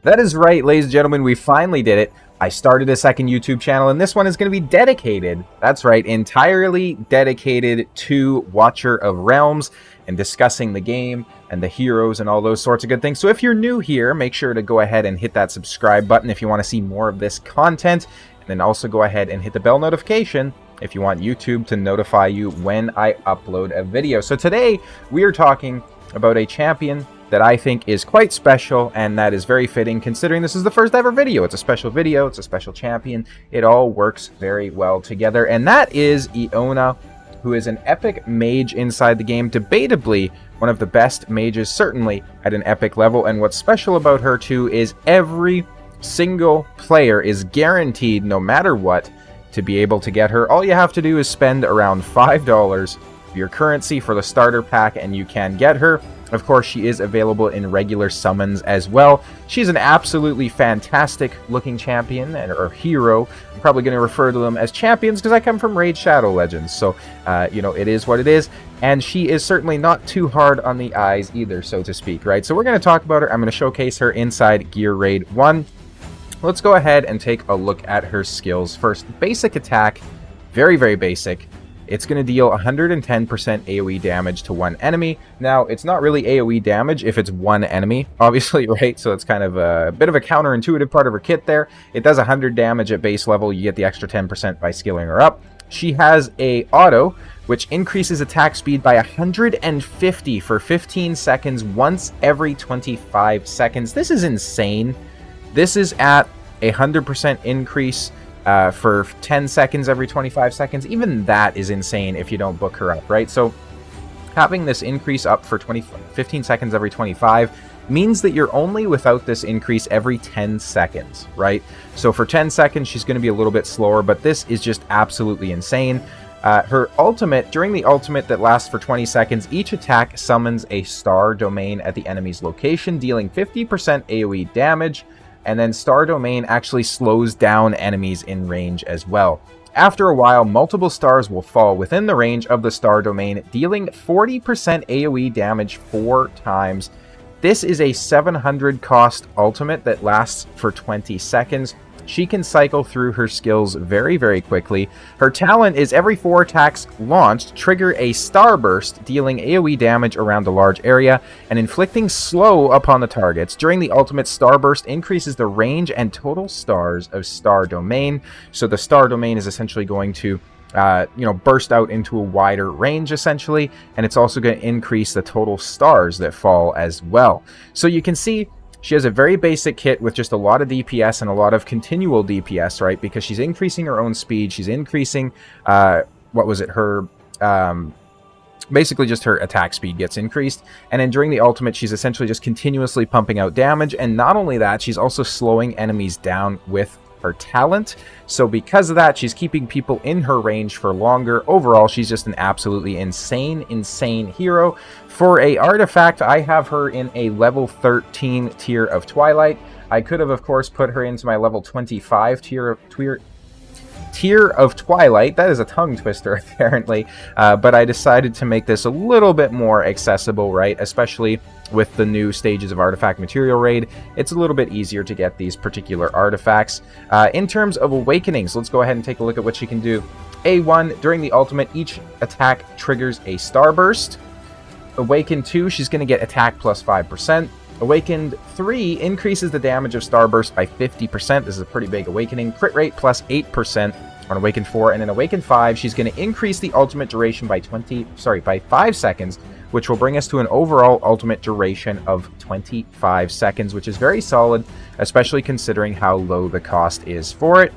That is right, ladies and gentlemen, we finally did it. I started a second YouTube channel, and this one is going to be dedicated, that's right, entirely dedicated to Watcher of Realms and discussing the game and the heroes and all those sorts of good things. So if you're new here, make sure to go ahead and hit that subscribe button if you want to see more of this content. And then also go ahead and hit the bell notification if you want YouTube to notify you when I upload a video. So today, we are talking about a champion that I think is quite special, and that is very fitting considering this is the first ever video. It's a special video, it's a special champion, it all works very well together, and that is Eona, who is an epic mage inside the game, debatably one of the best mages, certainly at an epic level. And what's special about her too is every single player is guaranteed, no matter what, to be able to get her. All you have to do is spend around $5 of your currency for the starter pack and you can get her. Of course, she is available in regular summons as well. She's an absolutely fantastic looking champion, or hero. I'm probably going to refer to them as champions because I come from Raid Shadow Legends. So, you know, it is what it is. And she is certainly not too hard on the eyes either, so to speak, right? So we're going to talk about her. I'm going to showcase her inside Gear Raid 1. Let's go ahead and take a look at her skills. First, basic attack. Very, very basic. It's going to deal 110% AoE damage to one enemy. Now, it's not really AoE damage if it's one enemy, obviously, right? So it's kind of a bit of a counterintuitive part of her kit there. It does 100 damage at base level. You get the extra 10% by skilling her up. She has a auto, which increases attack speed by 150 for 15 seconds once every 25 seconds. This is insane. This is at a 100% increase for 10 seconds every 25 seconds. Even that is insane if you don't book her up, right? So having this increase up for 15 seconds every 25 means that you're only without this increase every 10 seconds, right? So for 10 seconds, she's going to be a little bit slower, but this is just absolutely insane. Her ultimate, during the ultimate that lasts for 20 seconds, each attack summons a star domain at the enemy's location, dealing 50% AoE damage. And then Star Domain actually slows down enemies in range as well. After a while, multiple stars will fall within the range of the Star Domain, dealing 40% AoE damage 4 times. This is a 700 cost ultimate that lasts for 20 seconds. She can cycle through her skills very, very quickly. Her talent is every 4 attacks launched, trigger a starburst, dealing AoE damage around a large area and inflicting slow upon the targets. During the ultimate, starburst increases the range and total stars of Star Domain. So the Star Domain is essentially going to burst out into a wider range, essentially, and it's also going to increase the total stars that fall as well. So you can see she has a very basic kit with just a lot of DPS and a lot of continual DPS, right? Because she's increasing her own speed. She's increasing, basically just her attack speed gets increased. And then during the ultimate, she's essentially just continuously pumping out damage. And not only that, she's also slowing enemies down with her talent. So because of that, she's keeping people in her range for longer. Overall, she's just an absolutely insane hero. For a artifact, I have her in a level 13 tier of Twilight. I could have, of course, put her into my level 25 tier of Twilight. That is a tongue twister, apparently. But I decided to make this a little bit more accessible, right? Especially with the new stages of Artifact Material Raid. It's a little bit easier to get these particular artifacts. In terms of awakenings, let's go ahead and take a look at what she can do. A1, during the ultimate, each attack triggers a starburst. Awakened 2, she's going to get attack plus 5%. Awakened 3 increases the damage of Starburst by 50%. This is a pretty big awakening. Crit rate plus 8% on Awakened 4. And in Awakened 5, she's going to increase the ultimate duration by 5 seconds, which will bring us to an overall ultimate duration of 25 seconds, which is very solid, especially considering how low the cost is for it.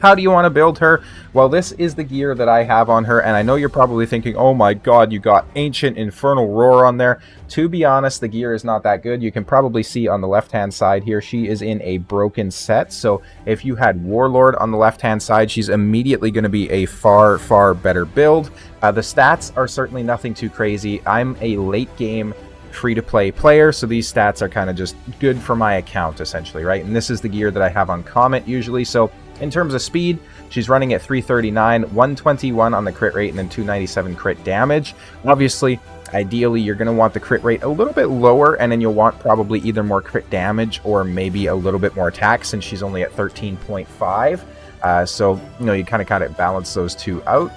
How do you want to build her? Well, this is the gear that I have on her, and I know you're probably thinking, oh my god, you got Ancient Infernal Roar on there. To be honest, the gear is not that good. You can probably see on the left-hand side here, she is in a broken set, so if you had Warlord on the left-hand side, she's immediately going to be a far, far better build. The stats are certainly nothing too crazy. I'm a late-game free-to-play player, so these stats are kind of just good for my account, essentially, right? And this is the gear that I have on Comet usually, so In terms of speed, she's running at 339, 121 on the crit rate, and then 297 crit damage. Obviously, ideally, you're going to want the crit rate a little bit lower, and then you'll want probably either more crit damage or maybe a little bit more attack, since she's only at 13.5. So, you know, you kind of balance those two out.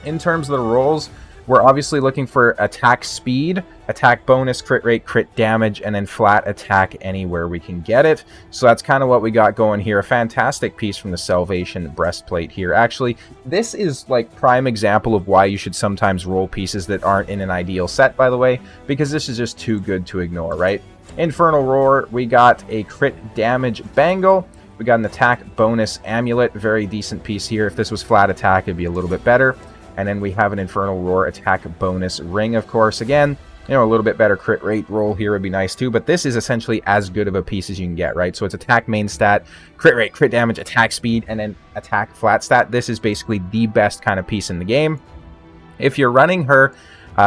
In terms of the rolls, we're obviously looking for attack speed, attack bonus, crit rate, crit damage, and then flat attack anywhere we can get it. So that's kind of what we got going here. A fantastic piece from the Salvation breastplate here. Actually, this is like prime example of why you should sometimes roll pieces that aren't in an ideal set, by the way, because this is just too good to ignore, right? Infernal Roar, we got a crit damage bangle. We got an attack bonus amulet. Very decent piece here. If this was flat attack, it'd be a little bit better. And then we have an Infernal Roar attack bonus ring, of course. Again, you know, a little bit better crit rate roll here would be nice too. But this is essentially as good of a piece as you can get, right? So it's attack main stat, crit rate, crit damage, attack speed, and then attack flat stat. This is basically the best kind of piece in the game. If you're running her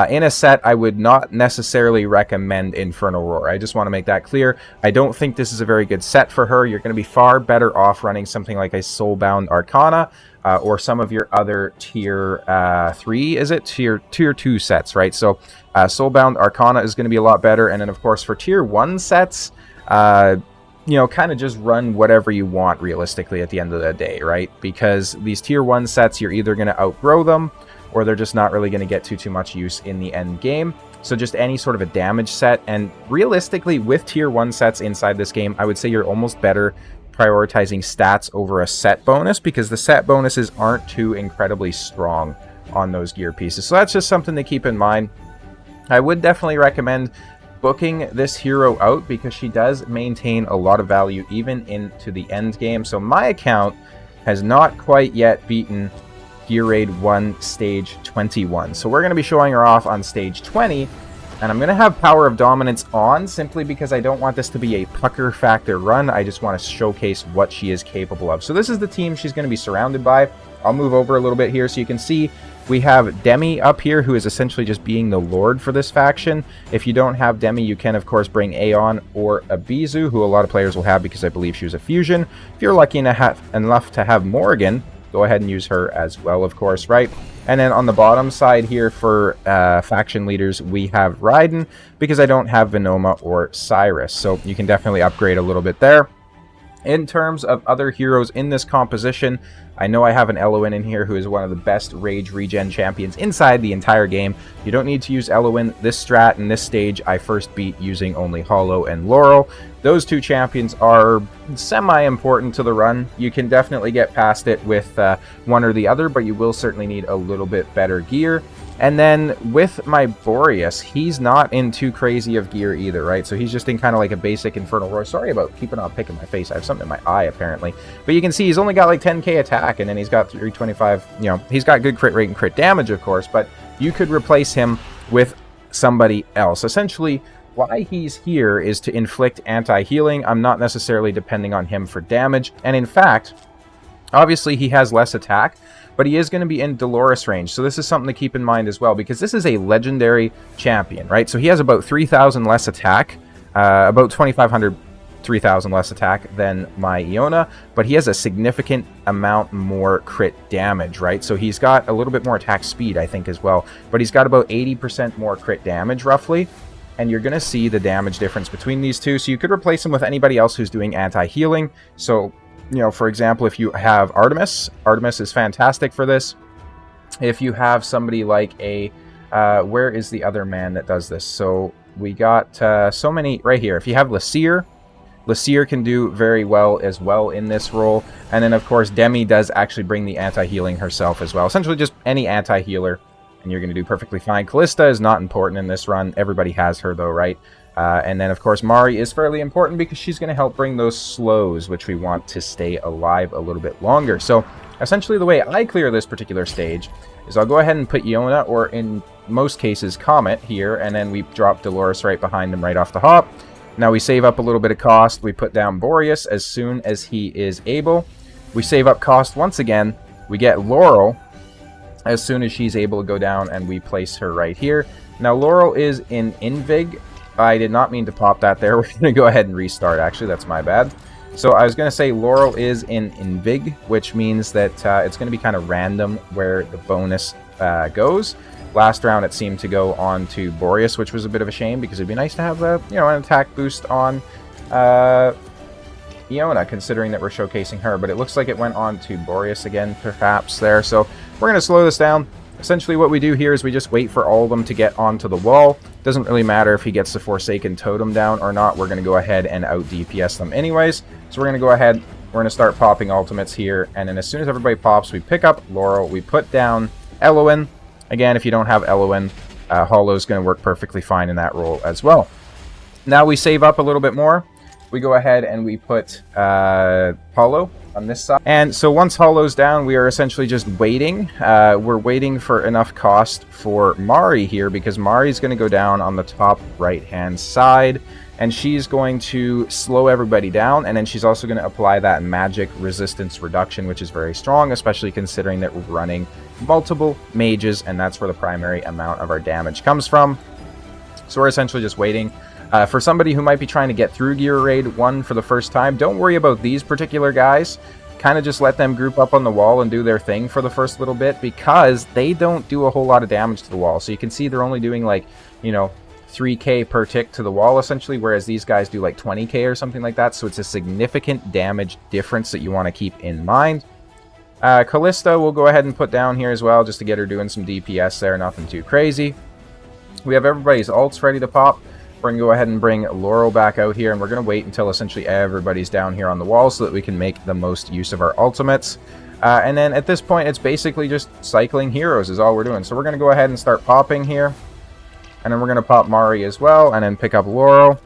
in a set, I would not necessarily recommend Infernal Roar. I just want to make that clear. I don't think this is a very good set for her. You're going to be far better off running something like a Soulbound Arcana, or some of your other tier 3, is it? Tier 2 sets, right? So Soulbound Arcana is going to be a lot better. And then, of course, for tier 1 sets, you know, kind of just run whatever you want realistically at the end of the day, right? Because these tier 1 sets, you're either going to outgrow them, or they're just not really going to get too much use in the end game. So just any sort of a damage set. And realistically, with tier 1 sets inside this game, I would say you're almost better prioritizing stats over a set bonus, because the set bonuses aren't too incredibly strong on those gear pieces. So that's just something to keep in mind. I would definitely recommend booking this hero out, because she does maintain a lot of value even into the end game. So my account has not quite yet beaten Gear Raid 1 Stage 21. So we're going to be showing her off on Stage 20, and I'm going to have Power of Dominance on simply because I don't want this to be a pucker factor run. I just want to showcase what she is capable of. So this is the team she's going to be surrounded by. I'll move over a little bit here so you can see we have Demi up here, who is essentially just being the Lord for this faction. If you don't have Demi, you can, of course, bring Aeon or Abizu, who a lot of players will have because I believe she was a fusion. If you're lucky enough to have Morrigan, go ahead and use her as well, of course, right? And then on the bottom side here for faction leaders, we have Raiden, because I don't have Venoma or Cyrus. So you can definitely upgrade a little bit there. In terms of other heroes in this composition, I know I have an Eloin in here who is one of the best rage regen champions inside the entire game. You don't need to use Eloin. This strat and this stage I first beat using only Hollow and Laurel. Those two champions are semi-important to the run. You can definitely get past it with one or the other, but you will certainly need a little bit better gear. And then with my Boreas, he's not in too crazy of gear either, right? So he's just in kind of like a basic Infernal Roar. Sorry about keeping on picking my face. I have something in my eye, apparently. But you can see he's only got like 10k attack, and then he's got 325, you know, he's got good crit rate and crit damage, of course, but you could replace him with somebody else. Essentially, why he's here is to inflict anti-healing. I'm not necessarily depending on him for damage. And in fact, obviously he has less attack, but he is going to be in Dolores range. So this is something to keep in mind as well, because this is a legendary champion, right? So he has about 3,000 less attack, about 2,500, 3,000 less attack than my Eona, but he has a significant amount more crit damage, right? So he's got a little bit more attack speed, I think, as well, but he's got about 80% more crit damage, roughly. And you're going to see the damage difference between these two. So you could replace him with anybody else who's doing anti-healing. So, you know, for example, if you have Artemis, Artemis is fantastic for this. If you have somebody like a, where is the other man that does this? So we got so many right here. If you have Lasir, Lasir can do very well as well in this role. And then, of course, Demi does actually bring the anti-healing herself as well. Essentially just any anti-healer, and you're going to do perfectly fine. Callista is not important in this run. Everybody has her, though, right? And then, of course, Mari is fairly important because she's going to help bring those slows, which we want to stay alive a little bit longer. So, essentially, the way I clear this particular stage is I'll go ahead and put Eona, or in most cases, Comet here, and then we drop Dolores right behind him right off the hop. Now, we save up a little bit of cost. We put down Boreas as soon as he is able. We save up cost once again. We get Laurel as soon as she's able to go down, and we place her right here. Now, Laurel is in Invig. I did not mean to pop that there. We're going to go ahead and restart, actually. That's my bad. So I was going to say Laurel is in Invig, which means that it's going to be kind of random where the bonus goes. Last round it seemed to go on to Boreas, which was a bit of a shame because it'd be nice to have a, an attack boost on Eona, considering that we're showcasing her. But it looks like it went on to Boreas again, perhaps there. So we're going to slow this down. Essentially what we do here is we just wait for all of them to get onto the wall. Doesn't really matter if he gets the Forsaken Totem down or not. We're going to go ahead and out DPS them anyways. So we're going to go ahead, we're going to start popping ultimates here. And then as soon as everybody pops, we pick up Laurel. We put down Eloin. Again, if you don't have Eloin, Hollow's going to work perfectly fine in that role as well. Now we save up a little bit more. We go ahead and we put Hollow on this side. And so once Hollow's down, we are essentially just waiting. We're waiting for enough cost for Mari here, because Mari's going to go down on the top right-hand side, and she's going to slow everybody down, and then she's also going to apply that magic resistance reduction, which is very strong, especially considering that we're running multiple mages, and that's where the primary amount of our damage comes from. So we're essentially just waiting. For somebody who might be trying to get through Gear Raid 1 for the first time, don't worry about these particular guys. Kind of just let them group up on the wall and do their thing for the first little bit, because they don't do a whole lot of damage to the wall. So you can see they're only doing like, 3k per tick to the wall essentially, whereas these guys do like 20k or something like that. So it's a significant damage difference that you want to keep in mind. Callista we'll go ahead and put down here as well, just to get her doing some DPS there, nothing too crazy. We have everybody's ults ready to pop. We're going to go ahead and bring Laurel back out here, and we're going to wait until essentially everybody's down here on the wall so that we can make the most use of our ultimates. And then at this point, it's basically just cycling heroes is all we're doing. So we're going to go ahead and start popping here. And then we're going to pop Mari as well, and then pick up Laurel.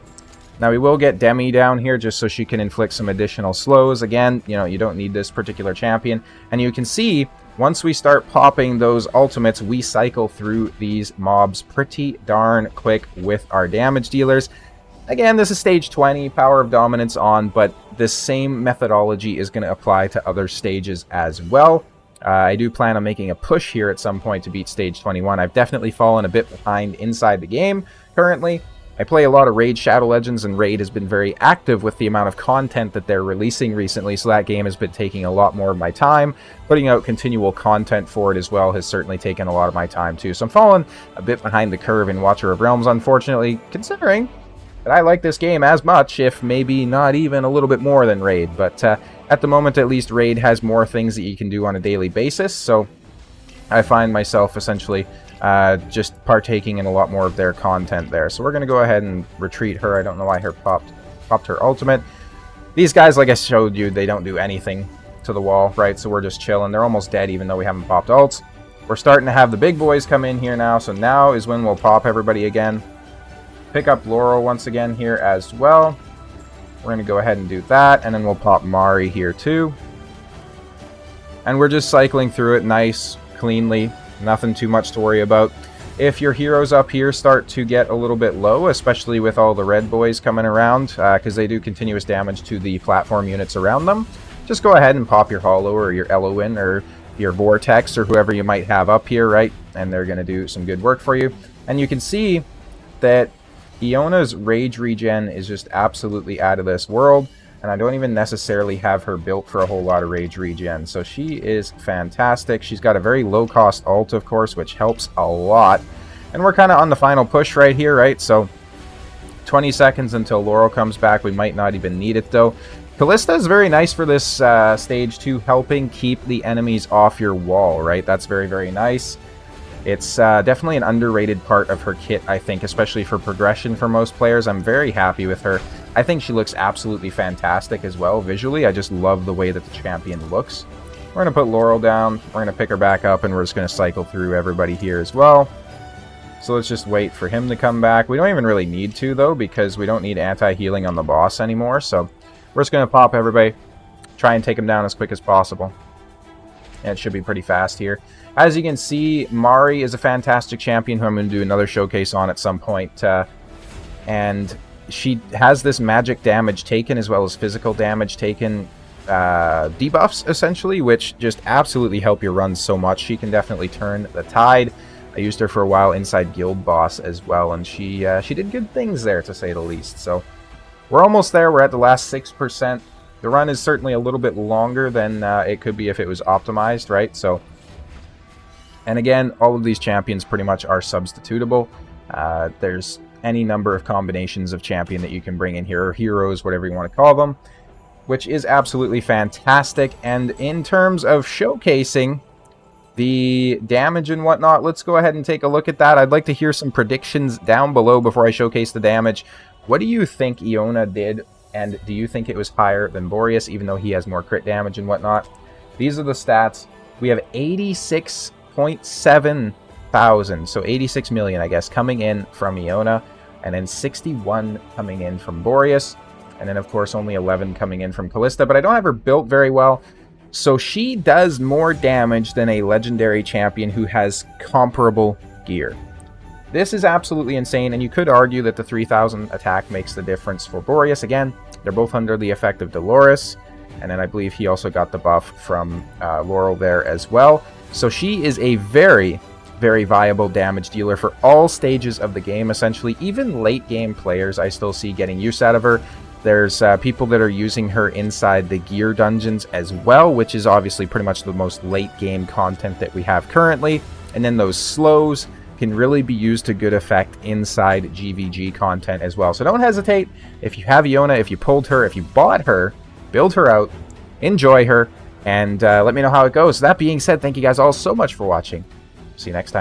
Now we will get Demi down here just so she can inflict some additional slows. Again, you don't need this particular champion. And you can see, once we start popping those ultimates, we cycle through these mobs pretty darn quick with our damage dealers. Again, this is stage 20, Power of Dominance on, but the same methodology is going to apply to other stages as well. I do plan on making a push here at some point to beat stage 21. I've definitely fallen a bit behind inside the game currently. I play a lot of Raid Shadow Legends, and Raid has been very active with the amount of content that they're releasing recently, so that game has been taking a lot more of my time. Putting out continual content for it as well has certainly taken a lot of my time too. So I'm falling a bit behind the curve in Watcher of Realms, unfortunately, considering that I like this game as much, if maybe not even a little bit more than Raid. But at the moment, at least, Raid has more things that you can do on a daily basis, so I find myself essentially just partaking in a lot more of their content there. So we're going to go ahead and retreat her. I don't know why her popped her ultimate. These guys, like I showed you, they don't do anything to the wall, right? So we're just chilling. They're almost dead even though we haven't popped ults. We're starting to have the big boys come in here now, so now is when we'll pop everybody again. Pick up Laurel once again here as well. We're going to go ahead and do that, and then we'll pop Mari here too. And we're just cycling through it nice, cleanly. Nothing too much to worry about. If your heroes up here start to get a little bit low, especially with all the red boys coming around, because they do continuous damage to the platform units around them, just go ahead and pop your Hollow or your Eloin or your Vortex or whoever you might have up here, right? And they're going to do some good work for you. And you can see that Eona's Rage Regen is just absolutely out of this world. And I don't even necessarily have her built for a whole lot of Rage Regen. So she is fantastic. She's got a very low-cost ult, of course, which helps a lot. And we're kind of on the final push right here, right? So 20 seconds until Laurel comes back. We might not even need it, though. Callista is very nice for this stage 2, helping keep the enemies off your wall, right? That's very, very nice. It's definitely an underrated part of her kit, I think, especially for progression for most players. I'm very happy with her. I think she looks absolutely fantastic as well visually. I just love the way that the champion looks. We're going to put Laurel down. We're going to pick her back up, and we're just going to cycle through everybody here as well. So let's just wait for him to come back. We don't even really need to, though, because we don't need anti-healing on the boss anymore. So we're just going to pop everybody, try and take him down as quick as possible. And it should be pretty fast here. As you can see, Mari is a fantastic champion who I'm going to do another showcase on at some point. And she has this magic damage taken as well as physical damage taken debuffs, essentially, which just absolutely help your runs so much. She can definitely turn the tide. I used her for a while inside Guild Boss as well, and she did good things there, to say the least. So we're almost there. We're at the last 6%. The run is certainly a little bit longer than it could be if it was optimized, right? So, and again, all of these champions pretty much are substitutable. There's any number of combinations of champion that you can bring in here, or heroes, whatever you want to call them, which is absolutely fantastic. And in terms of showcasing the damage and whatnot, let's go ahead and take a look at that. I'd like to hear some predictions down below before I showcase the damage. What do you think Eona did, and do you think it was higher than Boreas, even though he has more crit damage and whatnot? These are the stats. We have 86.7 thousand, so 86 million, I guess, coming in from Eona, and then 61 coming in from Boreas, and then of course only 11 coming in from Callista. But I don't have her built very well, so she does more damage than a legendary champion who has comparable gear. This is absolutely insane, and you could argue that the 3000 attack makes the difference for Boreas. Again, they're both under the effect of Dolores, and then I believe he also got the buff from Laurel there as well. So she is a very viable damage dealer for all stages of the game, essentially. Even late game players I still see getting use out of her. There's people that are using her inside the gear dungeons as well, which is obviously pretty much the most late game content that we have currently. And then those slows can really be used to good effect inside GVG content as well. So don't hesitate. If you have Eona, if you pulled her, if you bought her, build her out, enjoy her, and let me know how it goes. That being said, thank you guys all so much for watching. See you next time.